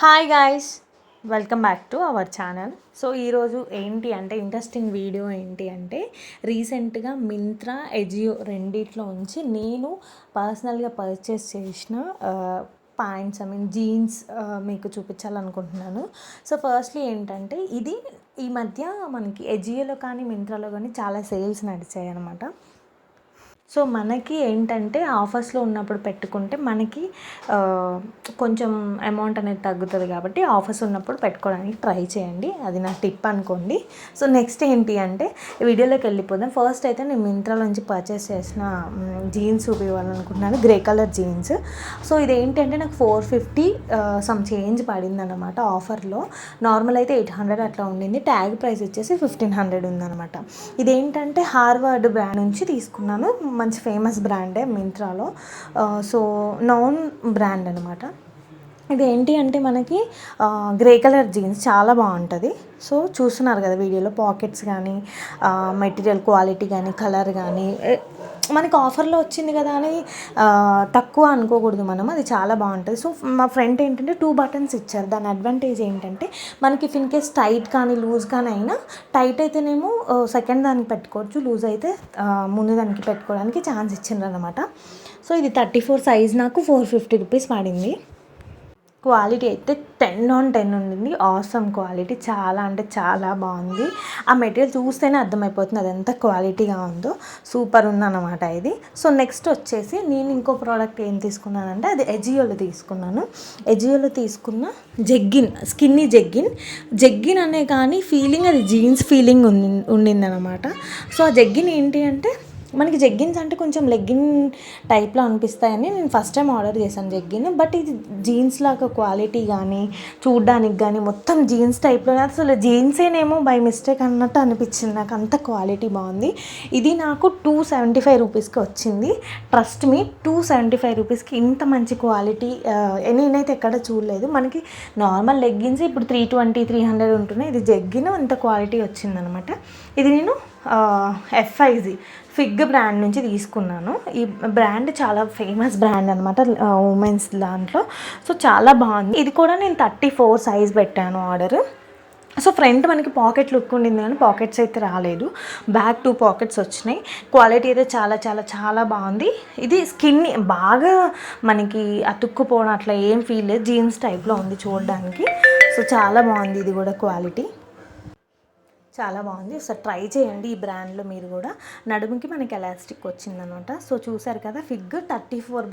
Hi guys, welcome back to our channel. So ఈరోజు ఏంటి అంటే ఇంట్రెస్టింగ్ వీడియో ఏంటి అంటే రీసెంట్గా మింత్రా, ఎజియో రెండిట్లో ఉంచి నేను పర్సనల్గా పర్చేస్ చేసిన ప్యాంట్స్ జీన్స్ మీకు చూపించాలనుకుంటున్నాను. సో ఫస్ట్లీ ఏంటంటే ఇది ఈ మధ్య మనకి ఎజియోలో కానీ మింత్రాలో కానీ చాలా సేల్స్ నడిచాయి అనమాట. సో మనకి ఏంటంటే ఆఫర్స్లో ఉన్నప్పుడు పెట్టుకుంటే మనకి కొంచెం అమౌంట్ అనేది తగ్గుతుంది కాబట్టి ఆఫర్స్ ఉన్నప్పుడు పెట్టుకోవడానికి ట్రై చేయండి. అది నా టిప్ అనుకోండి. సో నెక్స్ట్ ఏంటి అంటే వీడియోలోకి వెళ్ళిపోదాం. ఫస్ట్ అయితే నేను మింత్రాల నుంచి పర్చేస్ చేసిన జీన్స్ చూపించాలనుకుంటున్నాను, గ్రే కలర్ జీన్స్. సో ఇదేంటంటే నాకు 450 సమ్ చేంజ్ పడింది అనమాట ఆఫర్లో. నార్మల్ అయితే 800 అట్లా ఉండింది, ట్యాగ్ ప్రైస్ వచ్చేసి 1500 ఉందన్నమాట. ఇదేంటంటే హార్వర్డ్ బ్రాండ్ నుంచి తీసుకున్నాను, మంచి ఫేమస్ బ్రాండే మింత్రాలో. సో నౌన్ బ్రాండ్ అనమాట. ఇది ఏంటి అంటే మనకి గ్రే కలర్ జీన్స్ చాలా బాగుంటుంది. సో చూస్తున్నారు కదా వీడియోలో, పాకెట్స్ కానీ మెటీరియల్ క్వాలిటీ కానీ కలర్ కానీ మనకి ఆఫర్లో వచ్చింది కదా అని తక్కువ అనుకోకూడదు మనం, అది చాలా బాగుంటుంది. సో మా ఫ్రెండ్ ఏంటంటే 2 బటన్స్ ఇచ్చారు. దాని అడ్వాంటేజ్ ఏంటంటే మనకి ఇన్ కేస్ టైట్ కానీ లూజ్ కానీ అయినా, టైట్ అయితేనేమో సెకండ్ దానికి పెట్టుకోవచ్చు, లూజ్ అయితే ముందు దానికి పెట్టుకోవడానికి ఛాన్స్ ఇచ్చిండ్రు అనమాట. సో ఇది 34 సైజ్, నాకు 450 రూపీస్ పడింది. క్వాలిటీ అయితే 10/10 ఉండింది. ఆసమ్ క్వాలిటీ, చాలా అంటే చాలా బాగుంది. ఆ మెటీరియల్ చూస్తేనే అర్థమైపోతుంది అది ఎంత క్వాలిటీగా ఉందో. సూపర్ ఉందన్నమాట ఇది. సో నెక్స్ట్ వచ్చేసి నేను ఇంకో ప్రోడక్ట్ ఏం తీసుకున్నానంటే అది ఎజియోలో తీసుకున్నాను. ఎజియోలో తీసుకున్న జెగ్గిన్, స్కిన్నీ జెగ్గిన్ అనే కానీ ఫీలింగ్ అది జీన్స్ ఫీలింగ్ ఉండిందనమాట. సో ఆ జెగ్గిన్ ఏంటి అంటే మనకి జెగ్గిన్స్ అంటే కొంచెం లెగ్గిన్ టైప్లో అనిపిస్తాయని నేను ఫస్ట్ టైం ఆర్డర్ చేశాను జెగ్గిన్. బట్ ఇది జీన్స్ లాగా క్వాలిటీ కానీ చూడ్డానికి కానీ మొత్తం జీన్స్ టైప్లో, అసలు జీన్సేనేమో బై మిస్టేక్ అన్నట్టు అనిపించింది నాకు, అంత క్వాలిటీ బాగుంది. ఇది నాకు 275 రూపీస్కి వచ్చింది. ట్రస్ట్ మీ, 275 రూపీస్కి ఇంత మంచి క్వాలిటీ నేనైతే ఎక్కడ చూడలేదు. మనకి నార్మల్ లెగ్గిన్స్ ఇప్పుడు 320, 300 ఉంటున్నాయి, ఇది జెగ్గిన్ అంత క్వాలిటీ వచ్చిందనమాట. ఇది నేను FIG ఫిగ్ బ్రాండ్ నుంచి తీసుకున్నాను. ఈ బ్రాండ్ చాలా ఫేమస్ బ్రాండ్ అనమాట ఉమెన్స్ దాంట్లో. సో చాలా బాగుంది. ఇది కూడా నేను 34 సైజ్ పెట్టాను ఆర్డర్. సో ఫ్రంట్ మనకి పాకెట్ లుక్ ఉండింది కానీ పాకెట్స్ అయితే రాలేదు, బ్యాక్ 2 పాకెట్స్ వచ్చినాయి. క్వాలిటీ అయితే చాలా చాలా చాలా బాగుంది. ఇది స్కిన్ బాగా మనకి అతుక్కుపోవడం అట్లా ఏం ఫీల్ లేదు, జీన్స్ టైప్లో ఉంది చూడడానికి. సో చాలా బాగుంది, ఇది కూడా క్వాలిటీ చాలా బాగుంది. ఒకసారి ట్రై చేయండి ఈ బ్రాండ్లో మీరు కూడా. నడుముకి మనకి ఎలాస్టిక్ వచ్చిందనమాట. సో చూసారు కదా, ఫిగ్ 34